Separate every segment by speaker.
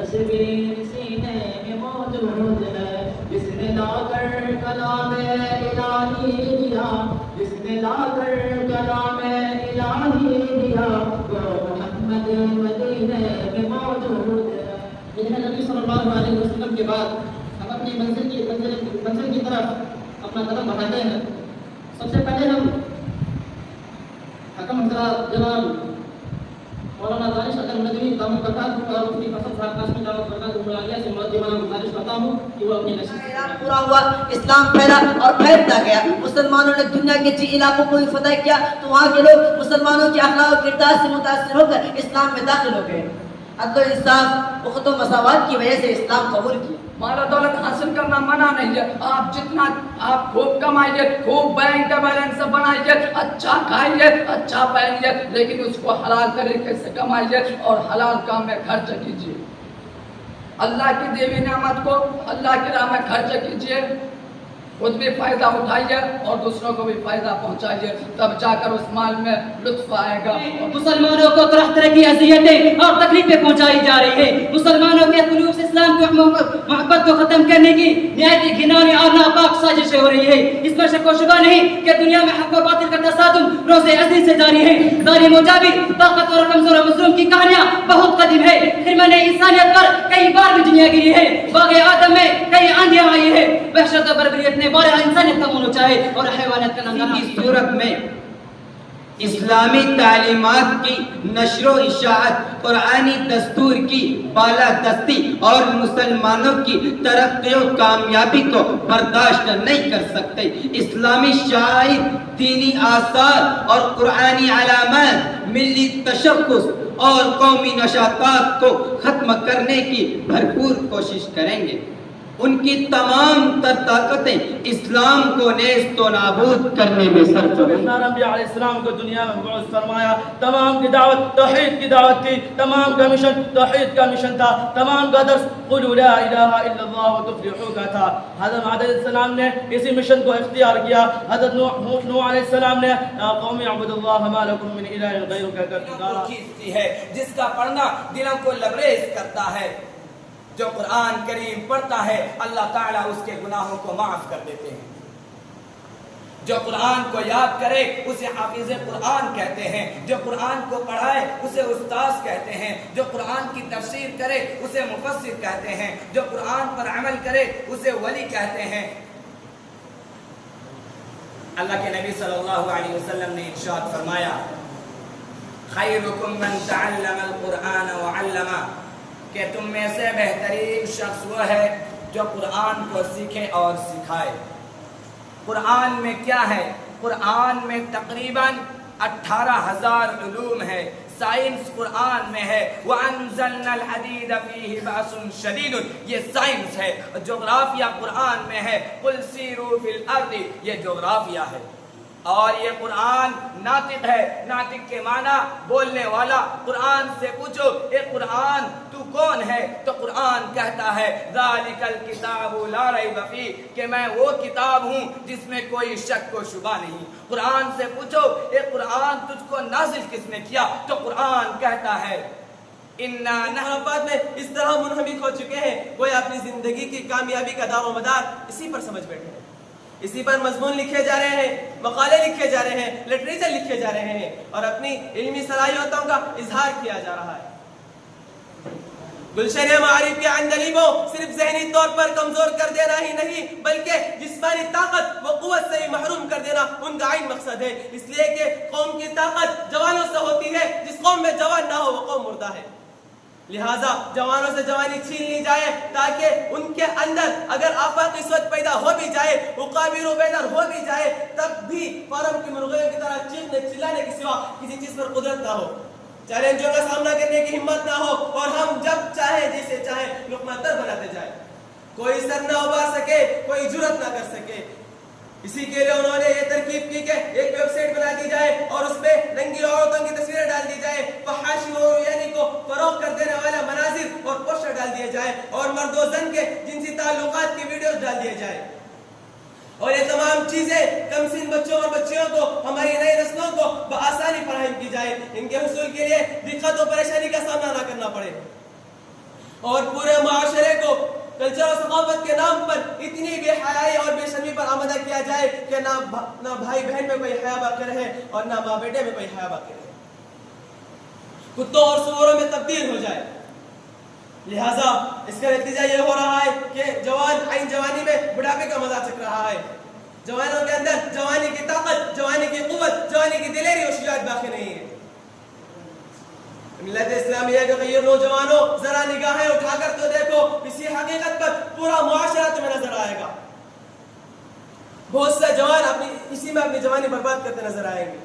Speaker 1: تصویر سینے میں موجود ہے، جس نے لا کر کلام الہی دیا، جس نے لا کر کلام الہی دیا، وہ محمد مدینے میں موجود ہے۔ لیکن نبی صلی اللہ علیہ وسلم کے بعد ہم اپنی منزل کی طرف اپنا قدم بڑھاتے ہیں۔ سب سے پہلے ہم حکم حضرات جناب مولانا دانش اکرم ندوی دامت برکاتہ اور مفتی فصل صاحب قاسمی دعوت برکاتہ ملالیہ سے مقدمہ گزارش کرتا ہوں کہ وہ اپنی نشست
Speaker 2: پورا ہوا، اسلام پھیلا اور پھیلتا گیا۔ مسلمانوں نے دنیا کے جن علاقوں کو بھی فتح کیا تو وہاں کے لوگ مسلمانوں کے اخلاق و کردار سے متاثر ہو کر اسلام میں داخل ہو گئے۔ عدل و انصاف، اخت و مساوات کی وجہ سے اسلام قبول کیا۔
Speaker 3: مال و دولت حاصل کرنا منع نہیں ہے، آپ جتنا آپ خوب کمائیے، خوب بینک بیلنس بنائیے، اچھا کھائیے، اچھا پہنیے، لیکن اس کو حلال طریقے سے کمائیے اور حلال کام میں خرچ کیجیے۔ اللہ کی دی ہوئی نعمت کو اللہ کی راہ میں خرچ کیجیے، خود بھی فائدہ اٹھائیے اور دوسروں کو بھی فائدہ پہنچائیے، تب جا کر اس مال میں لطف آئے گا۔
Speaker 1: مسلمانوں کو طرح طرح کی اذیتیں اور تکلیفیں پہنچائی جا رہی ہیں۔ مسلمانوں کے قلوب سے اسلام کی محبت کو ختم کرنے کی نہایت ہی گھناؤنی اور ناپاک سازشیں ہو رہی ہے۔ اس میں شک و شبہ نہیں کہ دنیا میں حق و باطل کا تصادم روز ازلی سے جاری ہے۔ ظالم و جابر، طاقتور اور کمزور و مظلوم کی کہانیاں بہت قدیم ہے۔ خرمن انسانیت پر کئی بار بھی دنیا گری ہے۔ باغ آدم میں کئی آندیاں آئی ہے۔ وحشت و بربریت نے بارہ انسانیت کا منہ اچھا ہے اور حیوانات کا ننگا
Speaker 4: کی صورت میں اسلامی تعلیمات کی نشر و اشاعت، قرآنی دستور کی بالادستی اور مسلمانوں کی ترقی و کامیابی کو برداشت نہیں کر سکتے۔ اسلامی شعائر، دینی آثار اور قرآنی علامات، ملی تشخص اور قومی نشاطات کو ختم کرنے کی بھرپور کوشش کریں گے۔ ان کی تمام تر طاقتیں اسلام کو نیست و نابود کرنے میں صرف ہیں۔
Speaker 5: انبیاء علیہ السلام کو دنیا میں مبعوث فرمایا، تمام کی دعوت توحید کی دعوت تھی، تمام کا مشن توحید کا مشن تھا، تمام کا درس قولوا لا الہ الا اللہ وتفلحوا کا تھا۔ حضرت محمد علیہ السلام نے اسی مشن کو اختیار کیا۔ حضرت نوح علیہ السلام نے قوم اعبدوا اللہ ما لکم من الہ غیرہ کا پکارا،
Speaker 6: جس کا پڑھنا دلوں کو لبریز کرتا ہے۔ جو قرآن کریم پڑھتا ہے اللہ تعالیٰ اس کے گناہوں کو معاف کر دیتے ہیں۔ جو قرآن کو یاد کرے اسے حافظ قرآن کہتے ہیں، جو قرآن کو پڑھائے اسے استاذ کہتے ہیں، جو قرآن کی تفسیر کرے اسے مفسر کہتے ہیں، جو قرآن پر عمل کرے اسے ولی کہتے ہیں۔ اللہ کے نبی صلی اللہ علیہ وسلم نے ارشاد فرمایا، خیرکم من تعلم القرآن وعلمہ، کہ تم میں سے بہترین شخص وہ ہے جو قرآن کو سیکھے اور سکھائے۔ قرآن میں کیا ہے؟ قرآن میں تقریباً 18,000 علوم ہے۔ سائنس قرآن میں ہے، وَأَنزَلْنَا الْحَدِيدَ فِيهِ بَأْسٌ شَدِيدٌ، یہ سائنس ہے۔ جغرافیہ قرآن میں ہے، قُلْ سِیرُوا فِی الْأَرْضِ، یہ جغرافیہ ہے۔ اور یہ قرآن ناطق ہے، ناطق کے معنی بولنے والا۔ قرآن سے پوچھو اے قرآن تو کون ہے؟ تو قرآن کہتا ہے ذالک الکتاب لا ریب فیہ، کہ میں وہ کتاب ہوں جس میں کوئی شک و شبہ نہیں۔ قرآن سے پوچھو اے قرآن تجھ کو نازل کس نے کیا؟ تو قرآن کہتا ہے
Speaker 7: نحوات میں اس طرح منہمک ہو چکے ہیں، وہ اپنی زندگی کی کامیابی کا دار و مدار اسی پر سمجھ بیٹھے ہیں، اسی پر مضمون لکھے جا رہے ہیں، مقالے لکھے جا رہے ہیں، لٹریچر لکھے جا رہے ہیں اور اپنی علمی صلاحیتوں کا اظہار کیا جا رہا ہے۔ گلشن معارف کے عندلیبوں صرف ذہنی طور پر کمزور کر دینا ہی نہیں بلکہ جسمانی طاقت و قوت سے محروم کر دینا ان کا عین مقصد ہے، اس لیے کہ قوم کی طاقت جوانوں سے ہوتی ہے، جس قوم میں جوان نہ ہو وہ قوم مردہ ہے۔ لہٰذا جوانوں سے جوانی چھین لی جائے تاکہ ان کے اندر اگر آفاقی سوچ پیدا ہو بھی جائے، عقابی رو بیدار ہو بھی جائے، تب بھی فارم کی مرغیوں کی طرح چیخنے چلانے کے سوا کسی چیز پر قدرت نہ ہو، چیلنجوں کا سامنا کرنے کی ہمت نہ ہو اور ہم جب چاہے جسے چاہے لقمہ تر بناتے جائیں، کوئی سر نہ ابھار سکے، کوئی جرأت نہ کر سکے۔ اسی کے لیے انہوں نے یہ ترکیب کی کہ ایک ویب سائٹ بنا دی جائے اور اس پہ ننگی عورتوں کی تصویریں ڈال دی جائے، فحاشی اور یعنی کو فروغ کر دینے والا مناظر اور پوسٹر ڈال دیے جائے اور مرد و زن کے جنسی تعلقات کی ویڈیوز ڈال دیے جائے، اور یہ تمام چیزیں کم سن بچوں اور بچیوں کو، ہماری نئی نسلوں کو بآسانی فراہم کی جائے، ان کے حصول کے لیے دقت و پریشانی کا سامنا نہ کرنا پڑے۔ اور پورے معاشرے کو کلچر اور ثقافت کے نام پر اتنی بے حیائی اور بے شرمی پر آمادہ کیا جائے کہ نہ بھائی بہن میں کوئی حیا باقی رہے اور نہ ماں بیٹے میں کوئی حیا باقی رہے، کتوں اور سوروں میں تبدیل ہو جائے۔ لہٰذا اس کا نتیجہ یہ ہو رہا ہے کہ جوان عین جوانی میں بڑھاپے کا مزہ چکھ رہا ہے، جوانوں کے اندر جوانی کی طاقت، جوانی کی قوت، جوانی کی دلیری اور شجاعت باقی نہیں ہے۔ ملت اسلامیہ کے غیر نوجوانوں، ذرا نگاہیں اٹھا کر تو دیکھو، اسی حقیقت پر پورا معاشرہ تمہیں نظر آئے گا۔ بہت سے جوان اسی میں اپنی جوانی برباد کرتے نظر آئیں گے۔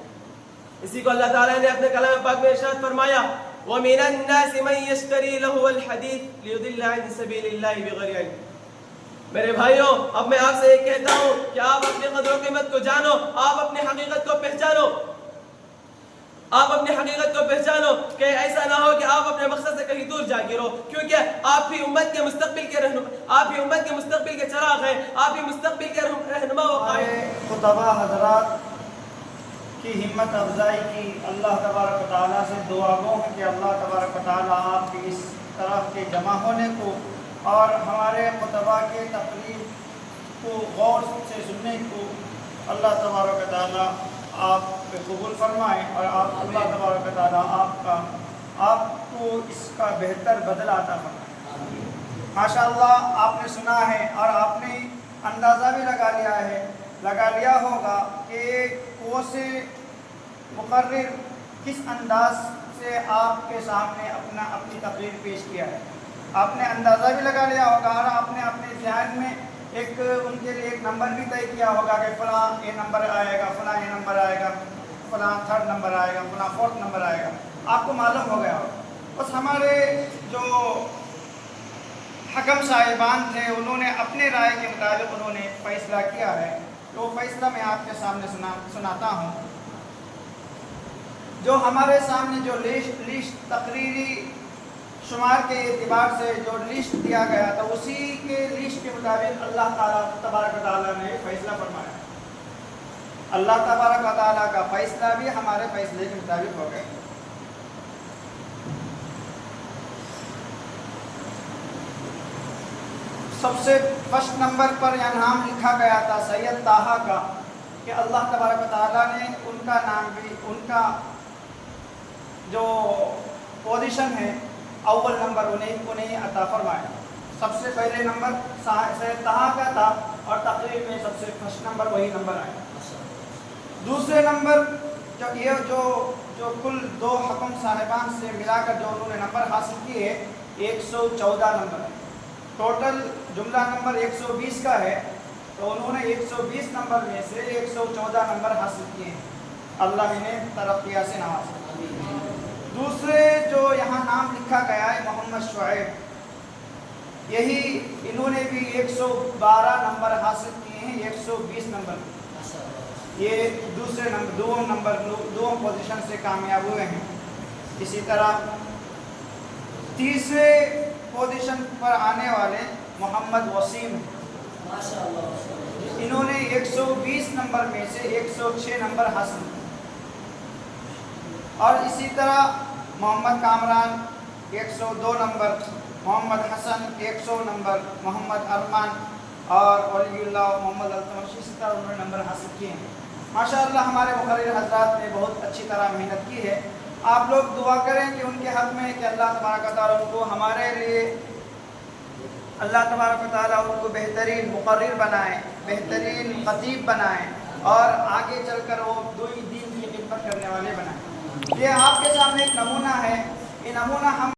Speaker 7: اسی کو اللہ تعالیٰ نے اپنے کلام پاک میں ارشاد فرمایا، وَمِنَ النَّاسِ مَن يَشْتَرِي لَهْوَ الْحَدِيثِ لِيُضِلَّ عَن سَبِيلِ اللَّهِ بِغَيْرِ عِلْمٍ۔ میرے بھائیوں، اب میں آپ سے یہ کہتا ہوں کہ آپ اپنی قدر و قیمت کو جانو، آپ اپنی حقیقت کو پہچانو، آپ اپنی حقیقت کو پہچانو کہ ایسا نہ ہو کہ آپ اپنے مقصد سے کہیں دور جا گرو، کیونکہ آپ ہی امت کے مستقبل کے آپ ہی امت کے مستقبل کے چراغ ہیں، آپ ہی مستقبل کے رہنما و قائد۔
Speaker 8: خطبہ حضرات کی ہمت افزائی کی اللہ تبارک و تعالیٰ سے دعا گو ہے کہ اللہ تبارک و تعالیٰ آپ کی اس طرح کے جمع ہونے کو اور ہمارے خطبہ کے تقریر کو غور سے سننے کو اللہ تبارک و تعالیٰ آپ پہ قبول فرمائیں، اور آپ اللہ تبارک و تعالیٰ آپ کو اس کا بہتر بدلہ عطا فرمائیں۔ ماشاءاللہ آپ نے سنا ہے اور آپ نے اندازہ بھی لگا لیا ہوگا کہ کورس مقرر کس انداز سے آپ کے سامنے اپنی تقریر پیش کیا ہے۔ آپ نے اندازہ بھی لگا لیا ہوگا اور آپ نے اپنے ذہن میں ان کے لیے ایک نمبر بھی طے کیا ہوگا کہ فلاں یہ نمبر آئے گا، فلاں یہ نمبر آئے گا، فلاں 3rd نمبر آئے گا، فلاں 4th نمبر آئے گا، آپ کو معلوم ہو گیا ہوگا۔ بس ہمارے جو حکم صاحبان تھے انہوں نے اپنے رائے کے مطابق انہوں نے فیصلہ کیا ہے، تو فیصلہ میں آپ کے سامنے سناتا ہوں۔ جو ہمارے سامنے جو لسٹ تقریری شمار کے اعتبار سے جو لسٹ دیا گیا تھا، اسی کے لسٹ کے مطابق اللہ تعالیٰ تبارک و تعالیٰ نے فیصلہ فرمایا۔ اللہ تبارک و تعالیٰ کا فیصلہ بھی ہمارے فیصلے کے مطابق ہو گیا۔ سب سے فرسٹ نمبر پر یہ نام لکھا گیا تھا سید طٰہٰ کا، کہ اللہ تبارک و تعالیٰ نے ان کا نام بھی، ان کا جو پوزیشن ہے اول نمبر انہیں عطا فرمایا۔ سب سے پہلے نمبر سید طٰہٰ کا تھا اور تقریر میں سب سے فرسٹ نمبر وہی نمبر آیا۔ دوسرے نمبر جو کل 2 حکم صاحبان سے ملا کر جو انہوں نے نمبر حاصل کیے 114 نمبر ہے۔ ٹوٹل جملہ نمبر 120 کا ہے، تو انہوں نے 120 نمبر میں سے 114 نمبر حاصل کیے ہیں۔ اللہ انہیں ترقیہ سے نوازے۔ دوسرے جو یہاں نام لکھا گیا ہے محمد شعیب، یہی انہوں نے بھی 112 نمبر حاصل کیے ہیں 120 نمبر، یہ دوم پوزیشن سے کامیاب ہوئے ہیں۔ اسی طرح تیسرے پوزیشن پر آنے والے محمد وسیم ہیں، انہوں نے 120 نمبر میں سے 106 نمبر حاصل کیے۔ اور اسی طرح محمد کامران 102 نمبر، محمد حسن 100 نمبر، محمد ارمان اور ولی اللہ محمد التمش، اسی طرح انہوں نے نمبر حاصل کیے ہیں۔ ماشاءاللہ ہمارے مقرر حضرات نے بہت اچھی طرح محنت کی ہے۔ آپ لوگ دعا کریں کہ ان کے حق میں کہ اللہ تبارک و تعالیٰ ان کو ہمارے لیے، اللہ تبارک و تعالیٰ ان کو بہترین مقرر بنائیں، بہترین خطیب بنائیں اور آگے چل کر وہ دین کی خدمت کرنے والے بنائیں۔ یہ آپ کے سامنے ایک نمونہ ہے، یہ نمونہ ہم